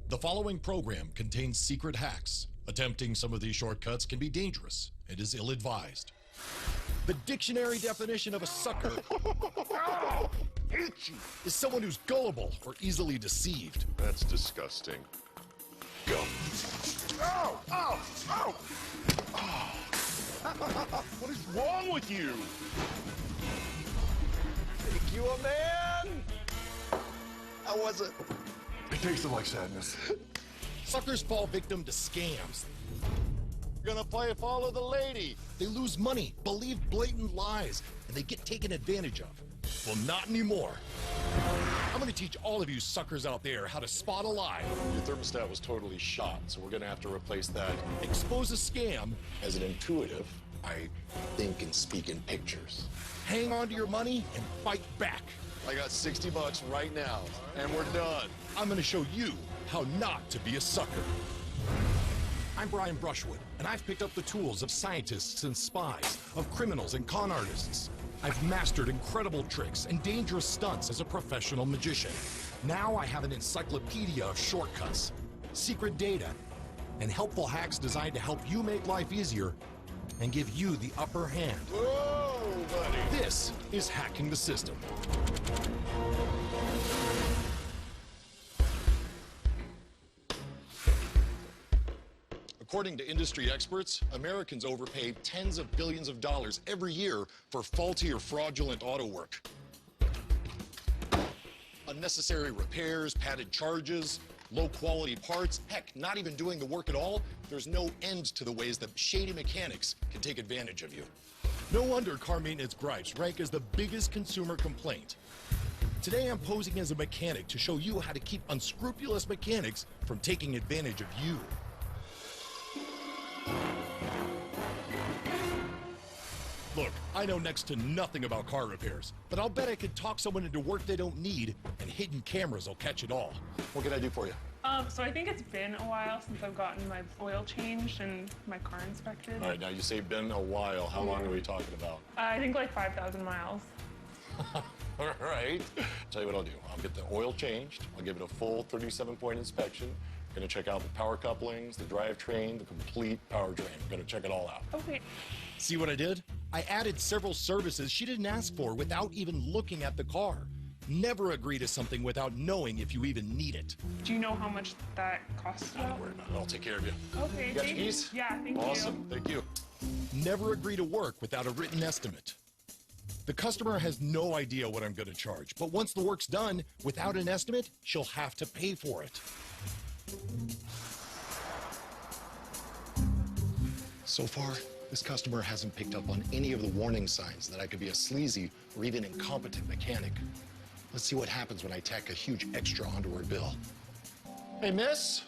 The following program contains secret hacks. Attempting some of these shortcuts can be dangerous and is ill-advised. The dictionary definition of a sucker is someone who's gullible or easily deceived. That's disgusting. Go. Ow! Ow! Ow! Oh. What is wrong with you? Thank you, a man! How was it? It tasted like sadness. Suckers fall victim to scams. Gonna play follow the lady. They lose money, believe blatant lies, and they get taken advantage of. Well, not anymore. I'm gonna teach all of you suckers out there how to spot a lie, Your thermostat was totally shot, so we're gonna have to replace that. expose a scam, As an intuitive, I think and speak in pictures. hang on to your money, and fight back. I got $60 right now, and we're done. I'm gonna show you how not to be a sucker. I'm Brian Brushwood, and I've picked up the tools of scientists and spies, of criminals and con artists. I've mastered incredible tricks and dangerous stunts as a professional magician. Now I have an encyclopedia of shortcuts, secret data, and helpful hacks designed to help you make life easier and give you the upper hand. Whoa, buddy. This is Hacking the System. According to industry experts, Americans overpay tens of billions of dollars every year for faulty or fraudulent auto work. Unnecessary repairs, padded charges, low-quality parts, heck, not even doing the work at all. There's no end to the ways that shady mechanics can take advantage of you. No wonder car maintenance gripes rank as the biggest consumer complaint. Today I'm posing as a mechanic to show you how to keep unscrupulous mechanics from taking advantage of you. Look, I know next to nothing about car repairs, but I'll bet I could talk someone into work they don't need, and hidden cameras will catch it all. What can I do for you? So I think it's been a while since I've gotten my oil changed and my car inspected. All right, now you say been a while. How long are we talking about? I think like 5,000 miles. All right. Tell you what I'll do. I'll get the oil changed. I'll give it a full 37-point inspection. I'm gonna check out the power couplings, the drivetrain, the complete powertrain. I'm gonna check it all out. Okay. See what I did? I added several services she didn't ask for without even looking at the car. Never agree to something without knowing if you even need it. Do you know how much that costs? Don't worry about it. I'll take care of you. Okay, You got your thank you. keys? Yeah, thank Awesome. you. Thank you. Never agree to work without a written estimate. The customer has no idea what I'm going to charge, but once the work's done, without an estimate, she'll have to pay for it. So far, this customer hasn't picked up on any of the warning signs that I could be a sleazy or even incompetent mechanic. Let's see what happens when I tack a huge extra onto her bill. Hey, miss.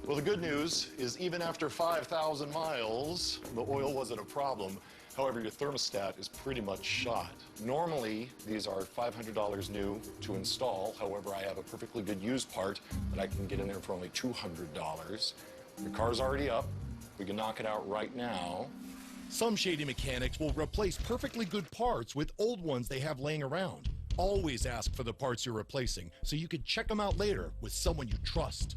Well, the good news is even after 5,000 miles, the oil wasn't a problem. However, your thermostat is pretty much shot. Normally, these are $500 new to install. However, I have a perfectly good used part that I can get in there for only $200. The car's already up. We can knock it out right now. Some shady mechanics will replace perfectly good parts with old ones they have laying around. Always ask for the parts you're replacing so you can check them out later with someone you trust.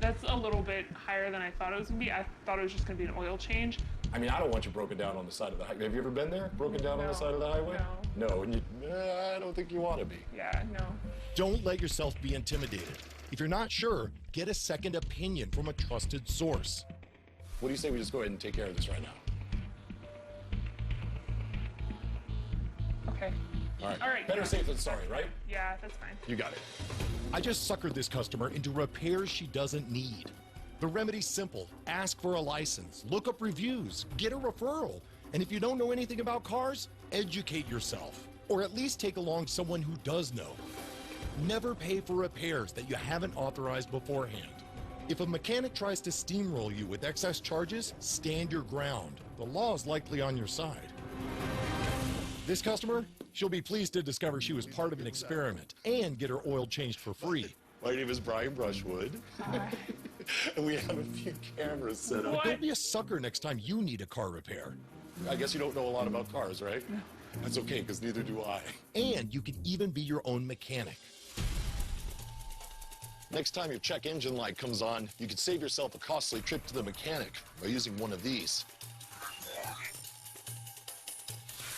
That's a little bit higher than I thought it was gonna be. I thought it was just gonna be an oil change. I mean, I don't want you broken down on the side of the highway. Have you ever been there? Broken down on the No. side of the highway? No. No, and you, I don't think you want to be. Yeah, no. Don't let yourself be intimidated. If you're not sure, get a second opinion from a trusted source. What do you say we just go ahead and take care of this right now? Okay. All right. All right, Better yeah. safe than sorry, right? Yeah, that's fine. You got it. I just suckered this customer into repairs she doesn't need. The remedy's simple. Ask for a license, look up reviews, get a referral. And if you don't know anything about cars, educate yourself. Or at least take along someone who does know. Never pay for repairs that you haven't authorized beforehand. If a mechanic tries to steamroll you with excess charges, stand your ground. The law is likely on your side. This customer, she'll be pleased to discover she was part of an experiment and get her oil changed for free. My name is Brian Brushwood. And we have a few cameras set up. What? Don't be a sucker next time you need a car repair. I guess you don't know a lot about cars, right? No. That's okay, because neither do I. And you can even be your own mechanic. Next time your check engine light comes on, you can save yourself a costly trip to the mechanic by using one of these.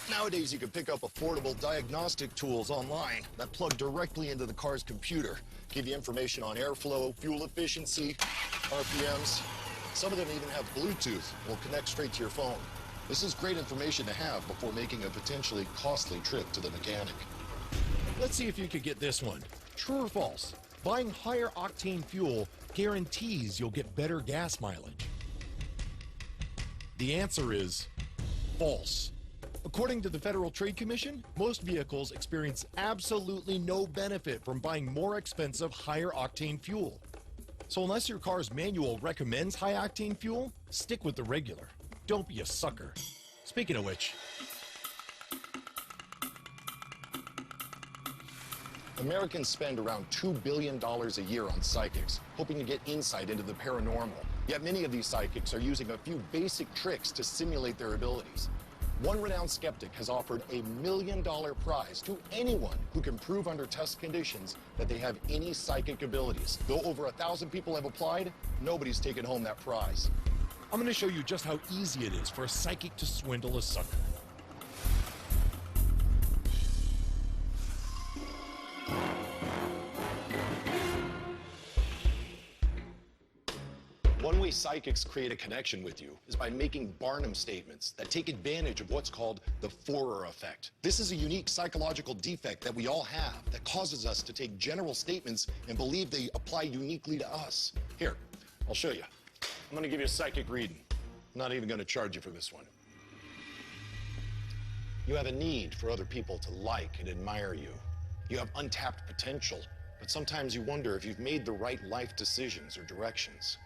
Nowadays, you can pick up affordable diagnostic tools online that plug directly into the car's computer, give you information on airflow, fuel efficiency, RPMs. Some of them even have Bluetooth, will connect straight to your phone. This is great information to have before making a potentially costly trip to the mechanic. Let's see if you could get this one. True or false? Buying higher octane fuel guarantees you'll get better gas mileage. The answer is false. According to the Federal Trade Commission, most vehicles experience absolutely no benefit from buying more expensive, higher octane fuel. So unless your car's manual recommends high octane fuel, stick with the regular. Don't be a sucker. Speaking of which, Americans spend around $2 billion a year on psychics, hoping to get insight into the paranormal. Yet many of these psychics are using a few basic tricks to simulate their abilities. One renowned skeptic has offered a $1 million prize to anyone who can prove under test conditions that they have any psychic abilities. Though over 1,000 people have applied, nobody's taken home that prize. I'm going to show you just how easy it is for a psychic to swindle a sucker. One way psychics create a connection with you is by making Barnum statements that take advantage of what's called the Forer effect. This is a unique psychological defect that we all have that causes us to take general statements and believe they apply uniquely to us. Here, I'll show you. I'm going to give you a psychic reading. I'm not even going to charge you for this one. You have a need for other people to like and admire you. You have untapped potential, but sometimes you wonder if you've made the right life decisions or directions.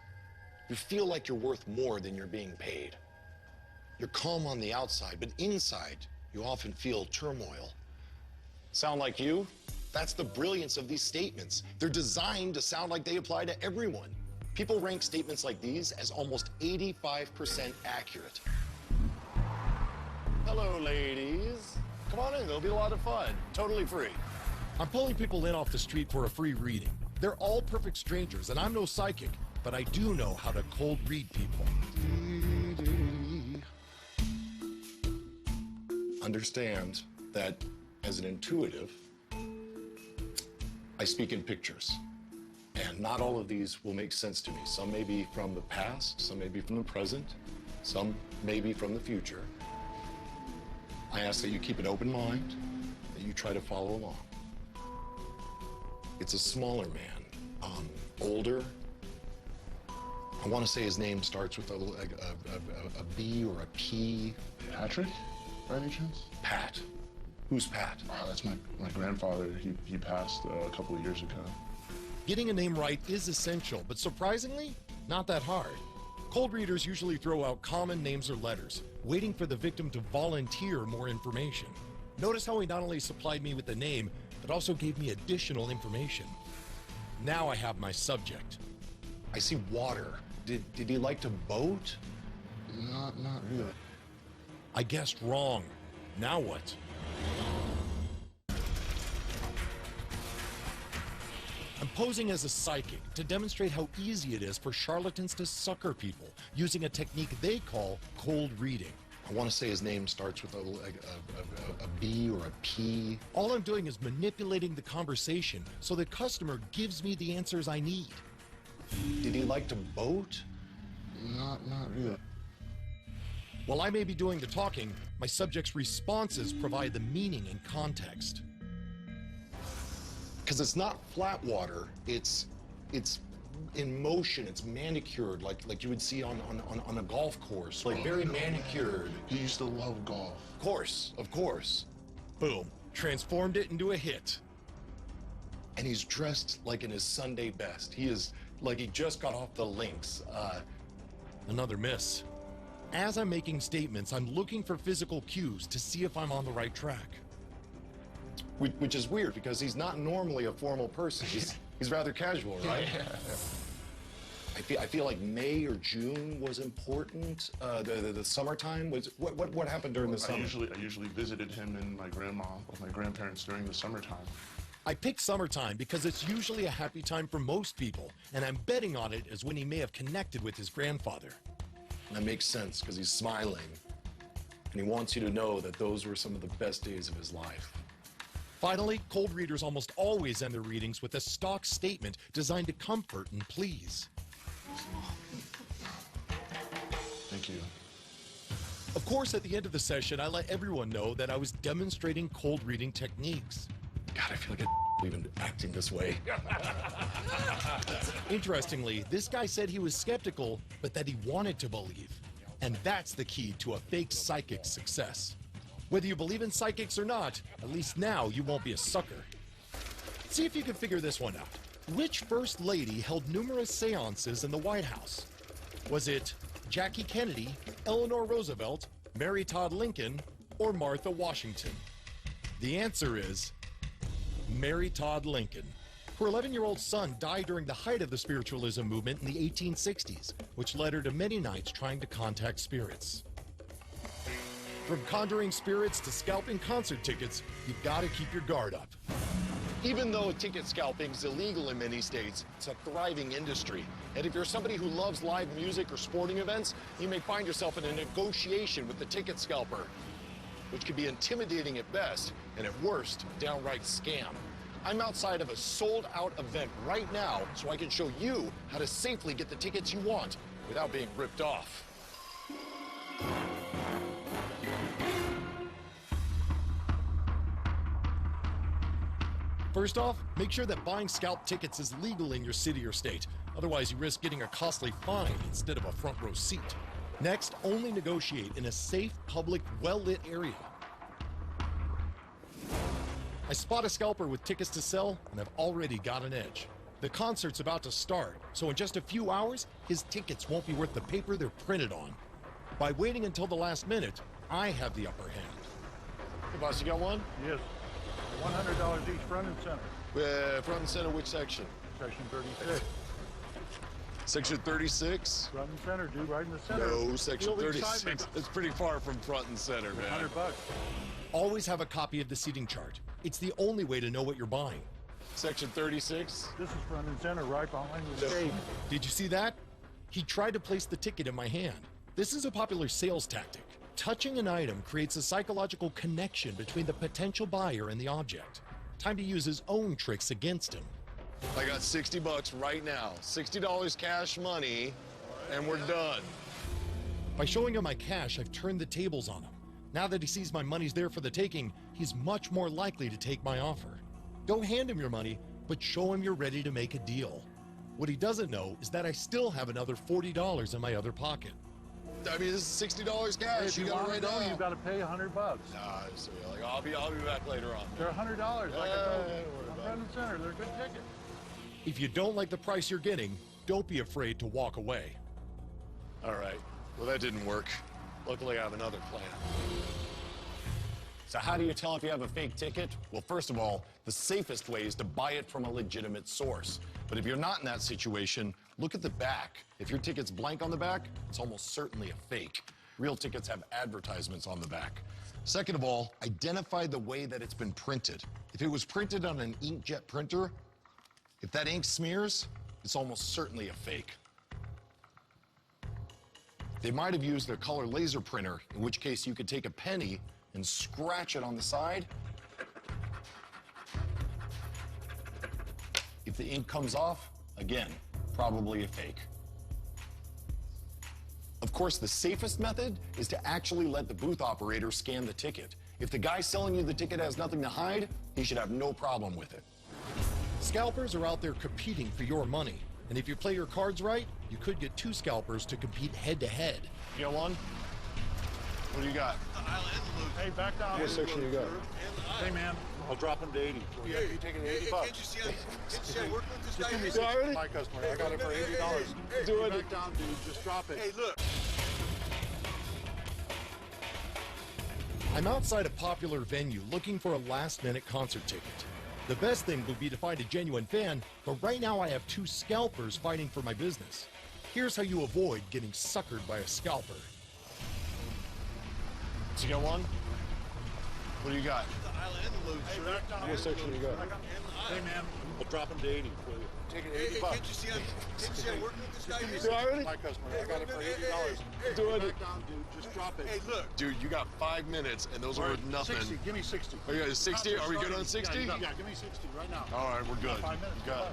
You feel like you're worth more than you're being paid. You're calm on the outside, but inside, you often feel turmoil. Sound like you? That's the brilliance of these statements. They're designed to sound like they apply to everyone. People rank statements like these as almost 85% accurate. Hello, ladies. Come on in, it'll be a lot of fun. Totally free. I'm pulling people in off the street for a free reading. They're all perfect strangers, and I'm no psychic, but I do know how to cold read people. Understand that as an intuitive, I speak in pictures. And not all of these will make sense to me. Some may be from the past, some may be from the present, some may be from the future. I ask that you keep an open mind, that you try to follow along. It's a smaller man, older. I want to say his name starts with a B or a P. Patrick, by any chance? Pat. Who's Pat? Oh, that's my grandfather. He passed a couple of years ago. Getting a name right is essential, but surprisingly, not that hard. Cold readers usually throw out common names or letters, waiting for the victim to volunteer more information. Notice how he not only supplied me with the name, but also gave me additional information. Now I have my subject. I see water. Did he like to boat? Not really. I guessed wrong. Now what? I'm posing as a psychic to demonstrate how easy it is for charlatans to sucker people using a technique they call cold reading. I want to say his name starts with a B or a P. All I'm doing is manipulating the conversation so the customer gives me the answers I need. Did he like to boat? Not really. While I may be doing the talking, my subject's responses provide the meaning and context. Because it's not flat water, it's in motion, it's manicured, like you would see on a golf course, like very manicured. He used to love golf. Of course. Boom. Transformed it into a hit. And he's dressed like in his Sunday best. He is like he just got off the links. Another miss. As I'm making statements, I'm looking for physical cues to see if I'm on the right track. Which is weird because he's not normally a formal person. He's rather casual, right? Yeah. I feel like May or June was important. The summertime was what happened during the summer? I usually visited him and my grandparents during the summertime. I picked summertime because it's usually a happy time for most people, and I'm betting on it as when he may have connected with his grandfather. That makes sense because he's smiling. And he wants you to know that those were some of the best days of his life. Finally, cold readers almost always end their readings with a stock statement designed to comfort and please. Thank you. Of course, at the end of the session, I let everyone know that I was demonstrating cold reading techniques. God, I feel like I'm even acting this way. Interestingly, this guy said he was skeptical, but that he wanted to believe. And that's the key to a fake psychic's success. Whether you believe in psychics or not, at least now you won't be a sucker. See if you can figure this one out. Which first lady held numerous seances in the White House? Was it Jackie Kennedy, Eleanor Roosevelt, Mary Todd Lincoln, or Martha Washington? The answer is Mary Todd Lincoln. Her 11-year-old son died during the height of the spiritualism movement in the 1860s, which led her to many nights trying to contact spirits. From conjuring spirits to scalping concert tickets, you've got to keep your guard up. Even though ticket scalping is illegal in many states, it's a thriving industry. And if you're somebody who loves live music or sporting events, you may find yourself in a negotiation with the ticket scalper, which can be intimidating at best and at worst, a downright scam. I'm outside of a sold-out event right now so I can show you how to safely get the tickets you want without being ripped off. First off, make sure that buying scalp tickets is legal in your city or state. Otherwise, you risk getting a costly fine instead of a front row seat. Next, only negotiate in a safe, public, well-lit area. I spot a scalper with tickets to sell, and I've already got an edge. The concert's about to start, so in just a few hours, his tickets won't be worth the paper they're printed on. By waiting until the last minute, I have the upper hand. Hey, boss, you got one? Yes. $100 each, front and center. Front and center, which section? Section 36. Section 36? Front and center, dude, right in the center. No, section Feel the 36. excitement. It's pretty far from front and center, man. $100. Always have a copy of the seating chart. It's the only way to know what you're buying. Section 36? This is front and center, right behind the stage. Did you see that? He tried to place the ticket in my hand. This is a popular sales tactic. Touching an item creates a psychological connection between the potential buyer and the object. Time to use his own tricks against him. I got 60 bucks right now. $60 cash money, and we're done. By showing him my cash, I've turned the tables on him. Now that he sees my money's there for the taking, he's much more likely to take my offer. Don't hand him your money, but show him you're ready to make a deal. What he doesn't know is that I still have another $40 in my other pocket. I mean, this is $60 cash. If you got want it right to go, now. you've got to pay $100. Nah, so, like, I'll be back later on. They're $100, like I told you. don't worry about Front and center, they're a good ticket. If you don't like the price you're getting, don't be afraid to walk away. All right. Well, that didn't work. Luckily, I have another plan. So how do you tell if you have a fake ticket? Well, first of all, the safest way is to buy it from a legitimate source. But if you're not in that situation, look at the back. If your ticket's blank on the back, it's almost certainly a fake. Real tickets have advertisements on the back. Second of all, identify the way that it's been printed. If it was printed on an inkjet printer, if that ink smears, it's almost certainly a fake. They might have used their color laser printer, in which case you could take a penny and scratch it on the side. If the ink comes off, again, probably a fake. Of course, the safest method is to actually let the booth operator scan the ticket. If the guy selling you the ticket has nothing to hide, he should have no problem with it. Scalpers are out there competing for your money. And if you play your cards right, you could get two scalpers to compete head-to-head. You got one? What do you got? Hey, back down. What section you got? Hey, man, I'll drop him to 80. Yeah, You taking $80? Can't you see I'm working with this guy? Just give me my customer. I got it for $80. Do it. Back down, dude. Just drop it. Hey, look. I'm outside a popular venue looking for a last-minute concert ticket. The best thing would be to find a genuine fan, but right now I have two scalpers fighting for my business. Here's how you avoid getting suckered by a scalper. So you got one? What do you got? The aisle and the load, sir. What section you got? Hey, man, I'll drop him to 80 for you. Take it 80 bucks. Can't you see I'm working with this guy here? You already? My customer. I got it for $80. Do it. Back down, dude. Just drop it. Hey, look. Dude, you got 5 minutes, and those are worth nothing. 60. Give me 60. Are you guys 60? Are we good on 60? Yeah, give me 60 right now. All right, we're good. 5 minutes. Got it.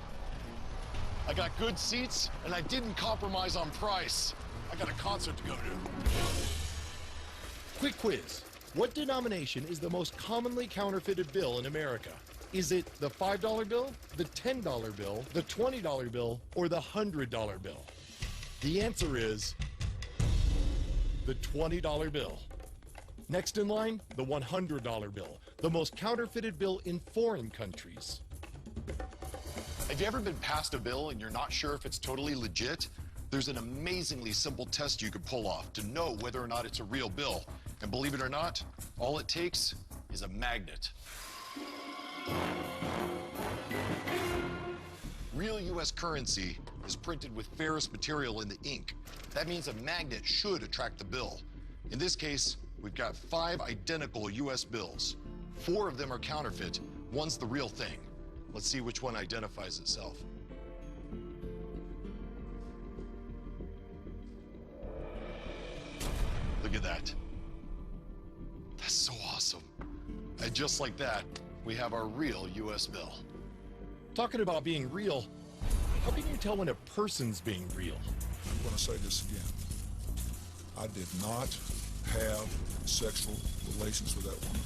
I got good seats, and I didn't compromise on price. I got a concert to go to. Quick quiz. What denomination is the most commonly counterfeited bill in America? Is it the $5 bill, the $10 bill, the $20 bill, or the $100 bill? The answer is the $20 bill. Next in line, the $100 bill, the most counterfeited bill in foreign countries. Have you ever been passed a bill and you're not sure if it's totally legit? There's an amazingly simple test you could pull off to know whether or not it's a real bill. And believe it or not, all it takes is a magnet. Real U.S. currency is printed with ferrous material in the ink. That means a magnet should attract the bill. In this case, we've got 5 identical U.S. bills. 4 of them are counterfeit. One's the real thing. Let's see which one identifies itself. Look at that. That's so awesome. And just like that, we have our real U.S. bill. Talking about being real, how can you tell when a person's being real? I'm going to say this again. I did not have sexual relations with that woman.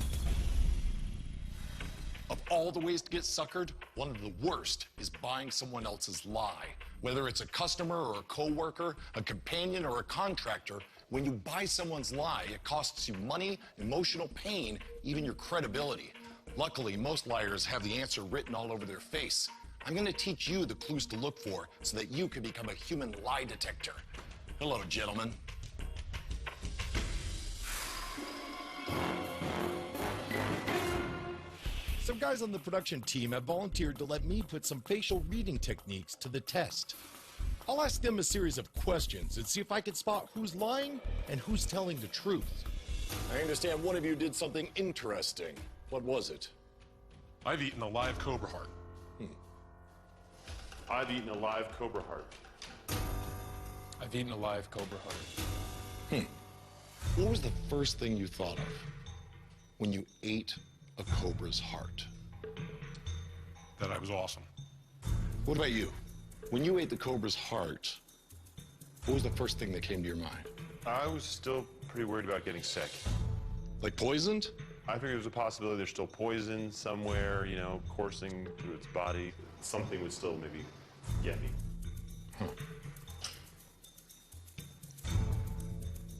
Of all the ways to get suckered, one of the worst is buying someone else's lie. Whether it's a customer or a coworker, a companion or a contractor, when you buy someone's lie, it costs you money, emotional pain, even your credibility. Luckily, most liars have the answer written all over their face. I'm going to teach you the clues to look for so that you can become a human lie detector. Hello, gentlemen. Some guys on the production team have volunteered to let me put some facial reading techniques to the test. I'll ask them a series of questions and see if I can spot who's lying and who's telling the truth. I understand one of you did something interesting. What was it? I've eaten a live cobra heart. I've eaten a live cobra heart. I've eaten a live cobra heart. What was the first thing you thought of when you ate a cobra's heart? That I was awesome. What about you? When you ate the cobra's heart, what was the first thing that came to your mind? I was still pretty worried about getting sick. Like poisoned? I figured there was a possibility there's still poison somewhere, you know, coursing through its body. Something would still maybe get me.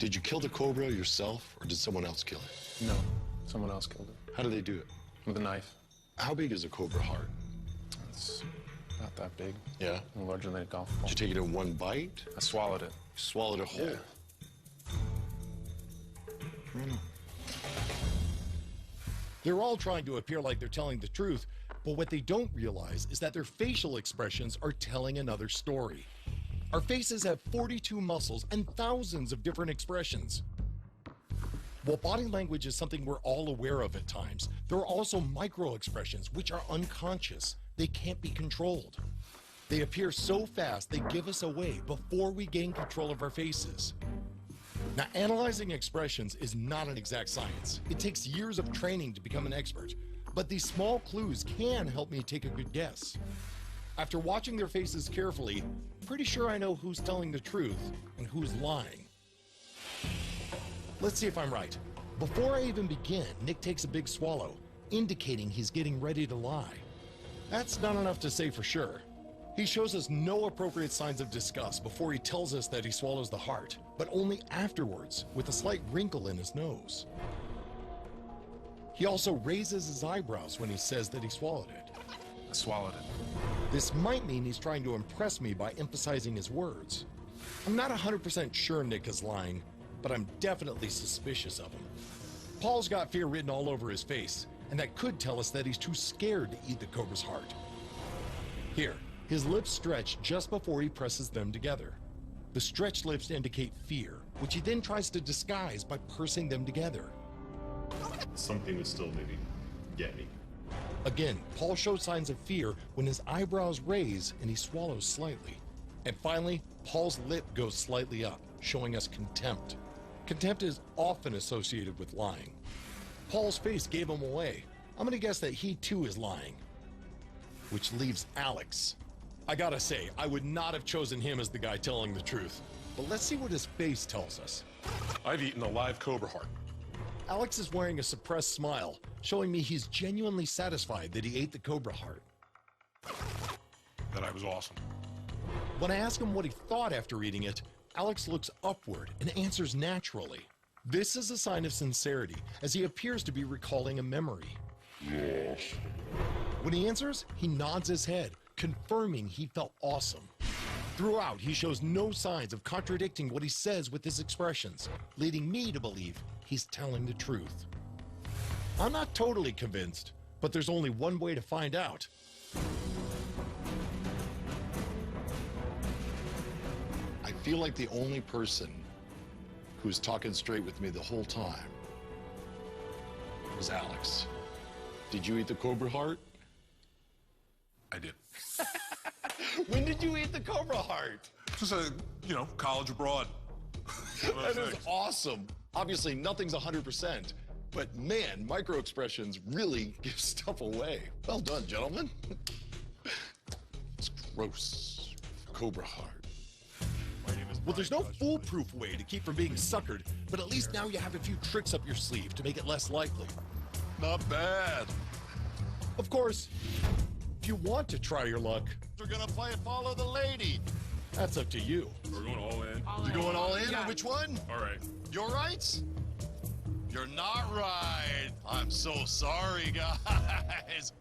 Did you kill the cobra yourself, or did someone else kill it? No, someone else killed it. How did they do it? With a knife. How big is a cobra heart? It's not that big. Yeah? No larger than a golf ball. Did you take it in one bite? I swallowed it. You swallowed it whole? Yeah. They're all trying to appear like they're telling the truth, but what they don't realize is that their facial expressions are telling another story. Our faces have 42 muscles and thousands of different expressions. While body language is something we're all aware of at times, there are also micro-expressions which are unconscious. They can't be controlled. They appear so fast they give us away before we gain control of our faces. Now, analyzing expressions is not an exact science. It takes years of training to become an expert, but these small clues can help me take a good guess. After watching their faces carefully, pretty sure I know who's telling the truth and who's lying. Let's see if I'm right. Before I even begin, Nick takes a big swallow, indicating he's getting ready to lie. That's not enough to say for sure. He shows us no appropriate signs of disgust before he tells us that he swallows the heart, but only afterwards, with a slight wrinkle in his nose. He also raises his eyebrows when he says that he swallowed it. I swallowed it. This might mean he's trying to impress me by emphasizing his words. I'm not 100% sure Nick is lying, but I'm definitely suspicious of him. Paul's got fear written all over his face, and that could tell us that he's too scared to eat the cobra's heart. Here, his lips stretch just before he presses them together. The stretched lips indicate fear, which he then tries to disguise by pursing them together. something would still maybe get me. Again, Paul shows signs of fear when his eyebrows raise and he swallows slightly. And finally, Paul's lip goes slightly up, showing us contempt. Contempt is often associated with lying. Paul's face gave him away. I'm gonna guess that he too is lying. Which leaves Alex. I gotta say, I would not have chosen him as the guy telling the truth. But let's see what his face tells us. I've eaten a live cobra heart. Alex is wearing a suppressed smile, showing me he's genuinely satisfied that he ate the cobra heart. That I was awesome. When I ask him what he thought after eating it, Alex looks upward and answers naturally. This is a sign of sincerity, as he appears to be recalling a memory. Yes. When he answers, he nods his head, confirming he felt awesome. Throughout, he shows no signs of contradicting what he says with his expressions, leading me to believe he's telling the truth. I'm not totally convinced, but there's only one way to find out. I feel like the only person who was talking straight with me the whole time was Alex. Did you eat the cobra heart? I did. When did you eat the cobra heart? Just college abroad. That is awesome. Obviously, nothing's 100%, but man, micro expressions really give stuff away. Well done, gentlemen. It's gross. Cobra heart. Well, there's no foolproof way to keep from being suckered, but at least now you have a few tricks up your sleeve to make it less likely. Not bad. Of course, if you want to try your luck, We're gonna play Follow the Lady. that's up to you. We're going all in. You going all in on which one? All right. Your rights? You're not right. I'm so sorry, guys.